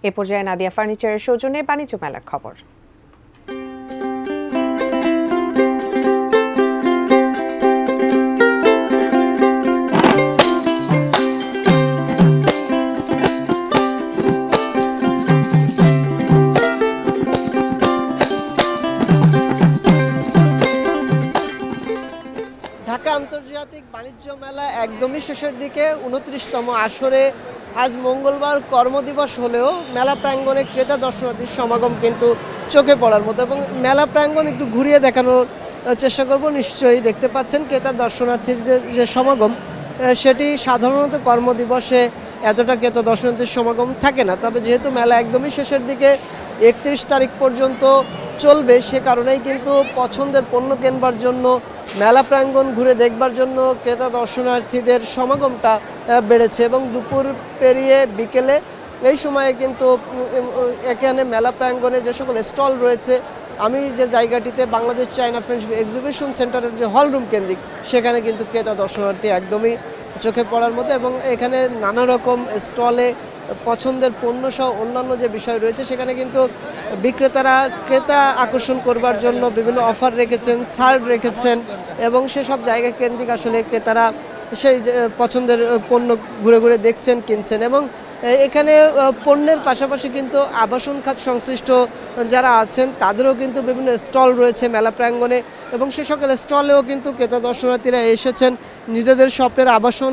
এ পর্যায়ে নাদিয়া ফার্নিচারের সৌজন্যে বাণিজ্য মেলার খবর। ঢাকা আন্তর্জাতিক বাণিজ্য মেলা একদমই শেষের দিকে, 29তম আসরে আজ মঙ্গলবার কর্মদিবস হলেও মেলা প্রাঙ্গণে ক্রেতা দর্শনার্থীর সমাগম কিন্তু চোখে পড়ার মতো। এবং মেলা প্রাঙ্গণ একটু ঘুরিয়ে দেখানোর চেষ্টা করব। নিশ্চয়ই দেখতে পাচ্ছেন ক্রেতা দর্শনার্থীর যে সমাগম, সেটি সাধারণত কর্মদিবসে এতটা ক্রেতা দর্শনার্থীর সমাগম থাকে না। তবে যেহেতু মেলা একদমই শেষের দিকে 31 তারিখ পর্যন্ত চলবে, সে কারণেই কিন্তু পছন্দের পণ্য কেনবার জন্য, মেলা প্রাঙ্গণ ঘুরে দেখবার জন্য ক্রেতা দর্শনার্থীদের সমাগমটা বেড়েছে। এবং দুপুর পেরিয়ে বিকেলে এই সময়ে কিন্তু এখানে মেলা প্রাঙ্গণে যে সকল স্টল রয়েছে, আমি যে জায়গাটিতে বাংলাদেশ চায়না ফ্রেন্ডস এক্সিবিশন সেন্টারের যে হলরুম কেন্দ্রিক, সেখানে কিন্তু ক্রেতা দর্শনার্থী একদমই চোখে পড়ার মতো। এবং এখানে নানা রকম স্টলে পছন্দের পণ্য সহ অন্যান্য যে বিষয় রয়েছে, সেখানে কিন্তু বিক্রেতারা ক্রেতা আকর্ষণ করবার জন্য বিভিন্ন অফার রেখেছেন, ছাড় রেখেছেন। এবং সেসব জায়গা কেন্দ্রিক আসলে ক্রেতারা সেই পছন্দের পণ্য ঘুরে ঘুরে দেখছেন, কিনছেন। এবং এখানে পণ্যের পাশাপাশি কিন্তু আবাসন খাত সংশ্লিষ্ট যারা আছেন, তাদেরও কিন্তু বিভিন্ন স্টল রয়েছে মেলা প্রাঙ্গণে। এবং সে সকল স্টলেও কিন্তু ক্রেতা দর্শনার্থীরা এসেছেন নিজেদের স্বপ্নের আবাসন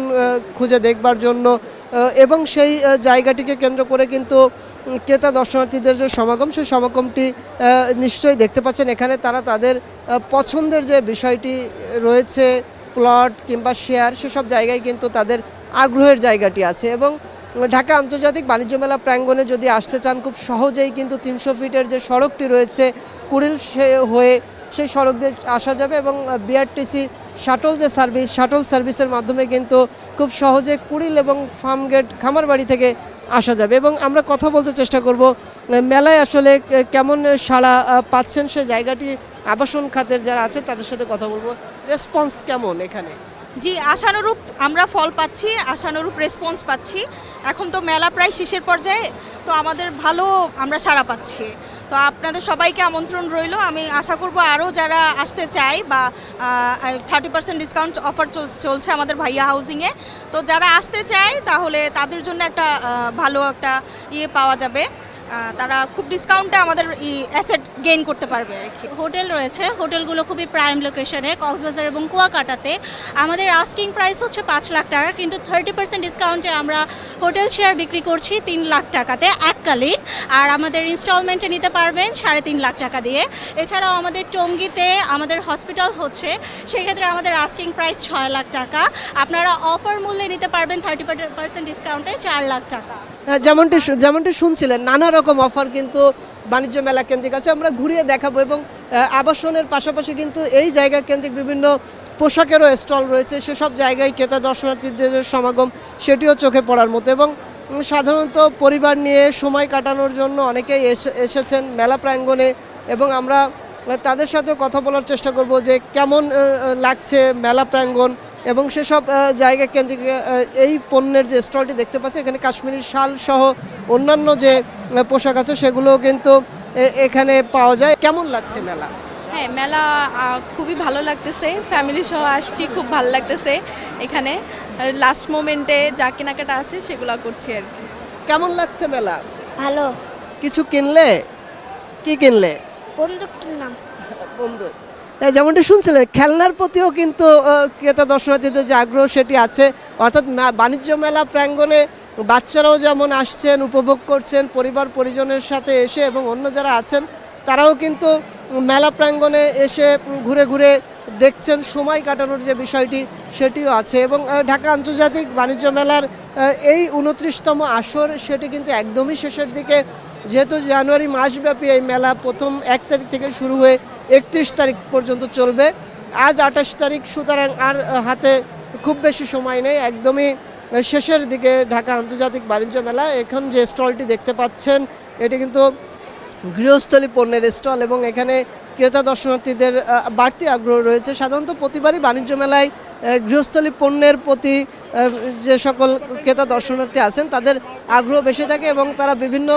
খুঁজে দেখবার জন্য। এবং সেই জায়গাটিকে কেন্দ্র করে কিন্তু ক্রেতা দর্শনার্থীদের যে সমাগম, সেই সমাগমটি নিশ্চয়ই দেখতে পাচ্ছেন। এখানে তারা তাদের পছন্দের যে বিষয়টি রয়েছে, প্লট কিংবা শেয়ার, সেসব জায়গায় কিন্তু তাদের আগ্রহের জায়গাটি আছে। এবং ঢাকা আন্তর্জাতিক বাণিজ্য মেলা প্রাঙ্গণে যদি আসতে চান, খুব সহজেই কিন্তু 300 ফিটের যে সড়কটি রয়েছে কুড়িল হয়ে, সেই সড়ক দিয়ে আসা যাবে। এবং বিআরটিসি শাটল যে সার্ভিস, শাটল সার্ভিসের মাধ্যমে কিন্তু খুব সহজে কুড়িল এবং ফার্মগেট খামারবাড়ি থেকে আসা যাবে। এবং আমরা কথা বলতে চেষ্টা করব মেলায় আসলে কেমন সাড়া পাচ্ছেন সেই জায়গাটি, আবাসন খাতের যারা আছে তাদের সাথে কথা বলবো। রেসপন্স কেমন এখানে? জি, আশানুরূপ আমরা ফল পাচ্ছি, আশানুরূপ রেসপন্স পাচ্ছি। এখন তো মেলা প্রায় শেষের পর্যায়ে, তো আমাদের ভালো আমরা সাড়া পাচ্ছি। তো আপনাদের সবাইকে আমন্ত্রণ রইল। আমি আশা করব আরও যারা আসতে চায়, বা 30% ডিসকাউন্ট অফার চলছে আমাদের ভাইয়া হাউজিংয়ে। তো যারা আসতে চায় তাহলে তাদের জন্য একটা ভালো একটা পাওয়া যাবে। তারা খুব ডিসকাউন্টে আমাদের অ্যাসেট গেইন করতে পারবে আর কি। হোটেল রয়েছে, হোটেলগুলো খুবই প্রাইম লোকেশনে, কক্সবাজার এবং কুয়াকাটাতে। আমাদের আস্কিং প্রাইস হচ্ছে 5 লাখ টাকা, কিন্তু 30% ডিসকাউন্টে আমরা হোটেল শেয়ার বিক্রি করছি 3 লাখ টাকাতে এককালীন। আর আমাদের ইনস্টলমেন্টে নিতে পারবেন 3.5 লাখ টাকা দিয়ে। এছাড়াও আমাদের টঙ্গীতে আমাদের হসপিটাল হচ্ছে, সেক্ষেত্রে আমাদের আস্কিং প্রাইস 6 লাখ টাকা। আপনারা অফার মূল্যে নিতে পারবেন 30% ডিসকাউন্টে 4 লাখ টাকা। যেমনটি শুনছিলেন, নানা রকম অফার কিন্তু বাণিজ্য মেলা কেন্দ্রিক আছে, আমরা ঘুরিয়ে দেখাবো। এবং আবাসনের পাশাপাশি কিন্তু এই জায়গা কেন্দ্রিক বিভিন্ন পোশাকেরও স্টল রয়েছে, সেসব জায়গায় ক্রেতা দর্শনার্থীদের সমাগম, সেটিও চোখে পড়ার মতো। এবং সাধারণত পরিবার নিয়ে সময় কাটানোর জন্য অনেকেই এসেছেন মেলা প্রাঙ্গণে। এবং আমরা তাদের সাথেও কথা বলার চেষ্টা করব যে কেমন লাগছে মেলা প্রাঙ্গণ। এবং সেসব জায়গা কেন্দ্রিক এই পণ্যের যে স্টলটি দেখতে পাচ্ছি, এখানে কাশ্মীরি শাল সহ অন্যান্য যে পোশাক আছে, সেগুলোও কিন্তু এখানে পাওয়া যায়। কেমন লাগছে মেলা? হ্যাঁ, মেলা খুবই ভালো লাগতেছে, ফ্যামিলি সহ আসছি, খুব ভালো লাগতেছে। এখানে লাস্ট মোমেন্টে যা কেনাকাটা আছে সেগুলো করছি আর কি। কেমন লাগছে মেলা? ভালো। কিছু কিনলে? কি কিনলে? বন্দুক কিনলাম। বন্দুক। যেমনটি শুনছিলেন, খেলনার প্রতিও কিন্তু ক্রেতা দর্শনার্থীদের যে আগ্রহ, সেটি আছে। অর্থাৎ বাণিজ্য মেলা প্রাঙ্গণে বাচ্চারাও যেমন আসছেন, উপভোগ করছেন পরিবার পরিজনের সাথে এসে, এবং অন্য যারা আছেন তারাও কিন্তু মেলা প্রাঙ্গণে এসে ঘুরে ঘুরে দেখছেন, সময় কাটানোর যে বিষয়টি সেটিও আছে। এবং ঢাকা আন্তর্জাতিক বাণিজ্য মেলার এই 29তম আসর, সেটি কিন্তু একদমই শেষের দিকে। যেহেতু জানুয়ারি মাসব্যাপী এই মেলা প্রথম 1 তারিখ থেকে শুরু হয়ে 31 তারিখ পর্যন্ত চলবে। আজ 28 তারিখ, সুতরাং আর হাতে খুব বেশি সময় নেই, একদমই শেষের দিকে ঢাকা আন্তর্জাতিক বাণিজ্য মেলা। এখন যে স্টলটি দেখতে পাচ্ছেন, এটি কিন্তু গৃহস্থলী পণ্যের স্টল। এবং এখানে ক্রেতা দর্শনার্থীদের বাড়তি আগ্রহ রয়েছে। সাধারণত প্রতিবারই বাণিজ্য মেলায় গৃহস্থলী পণ্যের প্রতি যে সকল ক্রেতা দর্শনার্থী আছেন তাদের আগ্রহ বেশি থাকে এবং তারা বিভিন্ন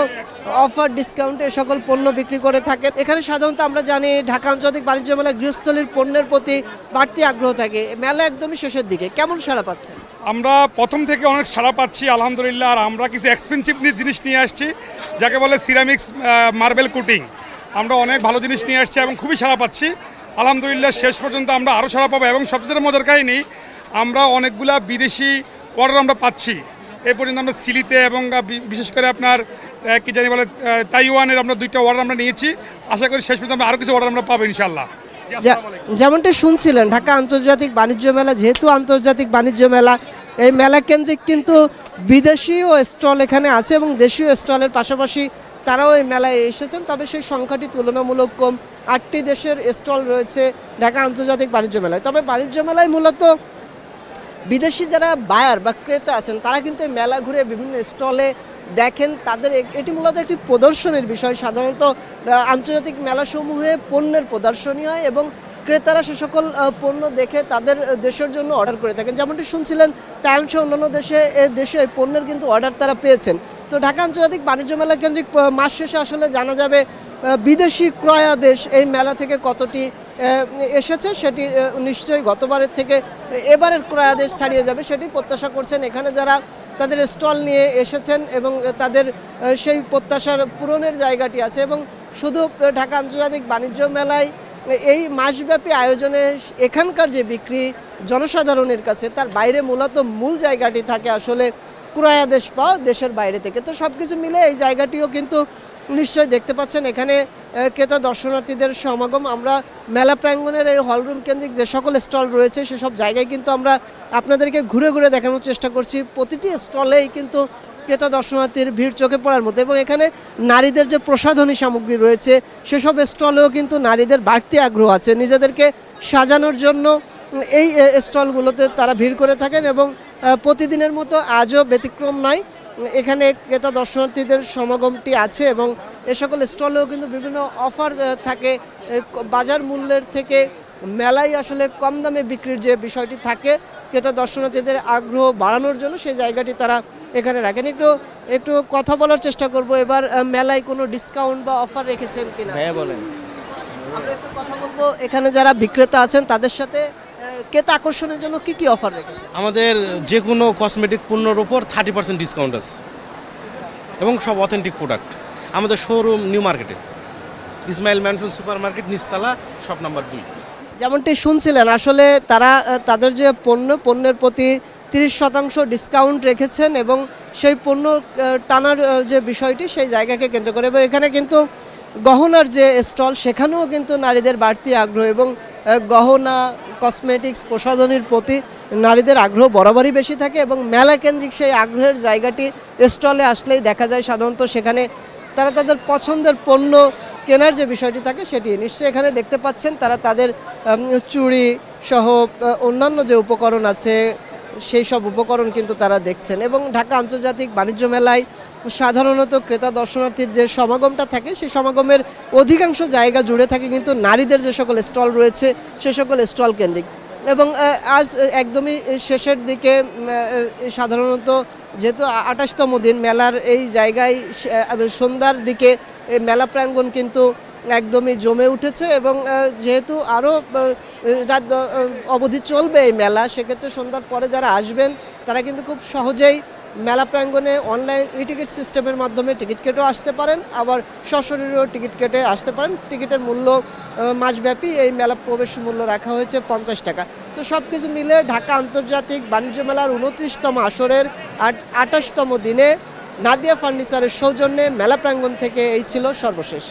অফার ডিসকাউন্টে এ সকল পণ্য বিক্রি করে থাকেন। এখানে সাধারণত আমরা জানি ঢাকা আন্তর্জাতিক বাণিজ্য মেলায় গৃহস্থলীর পণ্যের প্রতি বাড়তি আগ্রহ থাকে। মেলা একদমই শেষের দিকে, কেমন সাড়া পাচ্ছেন? আমরা প্রথম থেকে অনেক সাড়া পাচ্ছি আলহামদুলিল্লাহ। আর আমরা কিছু এক্সপেন্সিভ জিনিস নিয়ে আসছি, যাকে বলে সিরামিক্স মার্বেল কোটিং। আমরা অনেক ভালো জিনিস নিয়ে আসছি এবং খুবই সাড়া পাচ্ছি আলহামদুলিল্লাহ। শেষ পর্যন্ত আমরা আরও সাড়া পাবো এবং সবচেয়ে মজার কাহিনী, আমরা অনেকগুলা বিদেশি অর্ডার আমরা পাচ্ছি এ পর্যন্ত। আমরা সিলিতে এবং বিশেষ করে আপনার কি জানি বলে তাইওয়ানের আমরা 2টা অর্ডার আমরা নিয়েছি। আশা করি শেষ পর্যন্ত আমরা আরও কিছু অর্ডার আমরা পাবো ইনশাআল্লাহ। যেমনটা শুনছিলেন, ঢাকা আন্তর্জাতিক বাণিজ্য মেলা যেহেতু আন্তর্জাতিক বাণিজ্য মেলা, এই মেলা কেন্দ্রিক কিন্তু বিদেশিও স্টল এখানে আছে এবং দেশীয় স্টলের পাশাপাশি তারাও এই মেলায় এসেছেন। তবে সেই সংখ্যাটি তুলনামূলক কম, 8টি দেশের স্টল রয়েছে ঢাকা আন্তর্জাতিক বাণিজ্য মেলায়। তবে বাণিজ্য মেলায় মূলত বিদেশি যারা বায়ার বা ক্রেতা আছেন তারা কিন্তু এই মেলা ঘুরে বিভিন্ন স্টলে দেখেন। তাদের এটি মূলত একটি প্রদর্শনীর বিষয়। সাধারণত আন্তর্জাতিক মেলাসমূহে পণ্যের প্রদর্শনী হয় এবং ক্রেতারা সে সকল পণ্য দেখে তাদের দেশের জন্য অর্ডার করে থাকেন। যেমনটি শুনছিলেন, তাইওয়ান সহ অন্যান্য দেশে পণ্যের কিন্তু অর্ডার তারা পেয়েছেন। তো ঢাকা আন্তর্জাতিক বাণিজ্য মেলা কেন্দ্রিক মাস শেষে আসলে জানা যাবে বিদেশি ক্রয়াদেশ এই মেলা থেকে কতটি এসেছে। সেটি নিশ্চয়ই গতবারের থেকে এবারের ক্রয়াদেশ ছাড়িয়ে যাবে, সেটি প্রত্যাশা করছেন এখানে যারা তাদের স্টল নিয়ে এসেছেন এবং তাদের সেই প্রত্যাশার পূরণের জায়গাটি আছে। এবং শুধু ঢাকা আন্তর্জাতিক বাণিজ্য মেলায় এই মাসব্যাপী আয়োজনে এখানকার যে বিক্রি জনসাধারণের কাছে, তার বাইরে মূলত মূল জায়গাটি থাকে আসলে ক্রয়াদেশ পাওয়া দেশের বাইরে থেকে। তো সব কিছু মিলে এই জায়গাটিও কিন্তু নিশ্চয়ই দেখতে পাচ্ছেন এখানে ক্রেতা দর্শনার্থীদের সমাগম। আমরা মেলা প্রাঙ্গণের এই হলরুম কেন্দ্রিক যে সকল স্টল রয়েছে সেসব জায়গায় কিন্তু আমরা আপনাদেরকে ঘুরে ঘুরে দেখানোর চেষ্টা করছি। প্রতিটি স্টলেই কিন্তু ক্রেতা দর্শনার্থীর ভিড় চোখে পড়ার মতো এবং এখানে নারীদের যে প্রসাধনী সামগ্রী রয়েছে সেসব স্টলেও কিন্তু নারীদের বাড়তি আগ্রহ আছে। নিজেদেরকে সাজানোর জন্য এই স্টলগুলোতে তারা ভিড় করে থাকেন এবং প্রতিদিনের মতো আজও ব্যতিক্রম নয়। এখানে ক্রেতা দর্শনার্থীদের সমাগমটি আছে এবং এ সকল স্টলেও কিন্তু বিভিন্ন অফার থাকে। বাজার মূল্যের থেকে মেলায় আসলে কম দামে বিক্রির যে বিষয়টি থাকে, ক্রেতা দর্শনার্থীদের আগ্রহ বাড়ানোর জন্য সেই জায়গাটি তারা এখানে রাখেন। একটু কথা বলার চেষ্টা করব, এবার মেলায় কোনো ডিসকাউন্ট বা অফার রেখেছেন কিনা? হ্যাঁ বলেন। আমরা একটু কথা বলবো এখানে যারা বিক্রেতা আছেন তাদের সাথে, ক্রেতা আকর্ষণের জন্য কি কি অফার রেখেছেন? আমাদের যে কোনো কসমেটিক পণ্যের উপর 30% ডিসকাউন্ট আছে এবং সব অথেন্টিক প্রোডাক্ট। আমাদের showroom new market, Ismail mansion super market, নিচতলা, শপ নাম্বার 2। যেমনটি শুনছিলেন, আসলে তারা তাদের যে পণ্যের প্রতি 30% ডিসকাউন্ট রেখেছেন এবং সেই পণ্য টানার যে বিষয়টি সেই জায়গাকে কেন্দ্র করে। এবং এখানে কিন্তু গহনার যে স্টল সেখানেও কিন্তু নারীদের বাড়তি আগ্রহ এবং গহনা, কসমেটিক্স, প্রসাধনীর প্রতি নারীদের আগ্রহ বরাবরই বেশি থাকে এবং মেলা কেন্দ্রিক সেই আগ্রহের জায়গাটি স্টলে আসলেই দেখা যায়। সাধারণত সেখানে তারা তাদের পছন্দের পণ্য কেনার যে বিষয়টি থাকে সেটি নিশ্চয়ই এখানে দেখতে পাচ্ছেন। তারা তাদের চুড়ি সহ অন্যান্য যে উপকরণ আছে সেই সব উপকরণ কিন্তু তারা দেখছেন। এবং ঢাকা আন্তর্জাতিক বাণিজ্য মেলায় সাধারণত ক্রেতা দর্শনার্থীর যে সমাগমটা থাকে সেই সমাগমের অধিকাংশ জায়গা জুড়ে থাকে কিন্তু নারীদের যে সকল স্টল রয়েছে সে সকল স্টল কেন্দ্রিক। এবং আজ একদমই শেষের দিকে, সাধারণত যেহেতু 28তম দিন মেলার এই জায়গায় সন্ধ্যার দিকে মেলা প্রাঙ্গণ কিন্তু একদমই জমে উঠেছে এবং যেহেতু আরও রাত অবধি চলবে এই মেলা, সেক্ষেত্রে সন্ধ্যার পরে যারা আসবেন তারা কিন্তু খুব সহজেই মেলা প্রাঙ্গণে অনলাইন টিকিট সিস্টেমের মাধ্যমে টিকিট কেটেও আসতে পারেন, আবার সশরীরেও টিকিট কেটে আসতে পারেন। টিকিটের মূল্য মাসব্যাপী এই মেলা প্রবেশ মূল্য রাখা হয়েছে 50 টাকা। তো সব কিছু মিলে ঢাকা আন্তর্জাতিক বাণিজ্য মেলার 29তম আসরের 28তম দিনে নাদিয়া ফার্নিচারের সৌজন্যে মেলা প্রাঙ্গণ থেকে এই ছিল সর্বশেষ।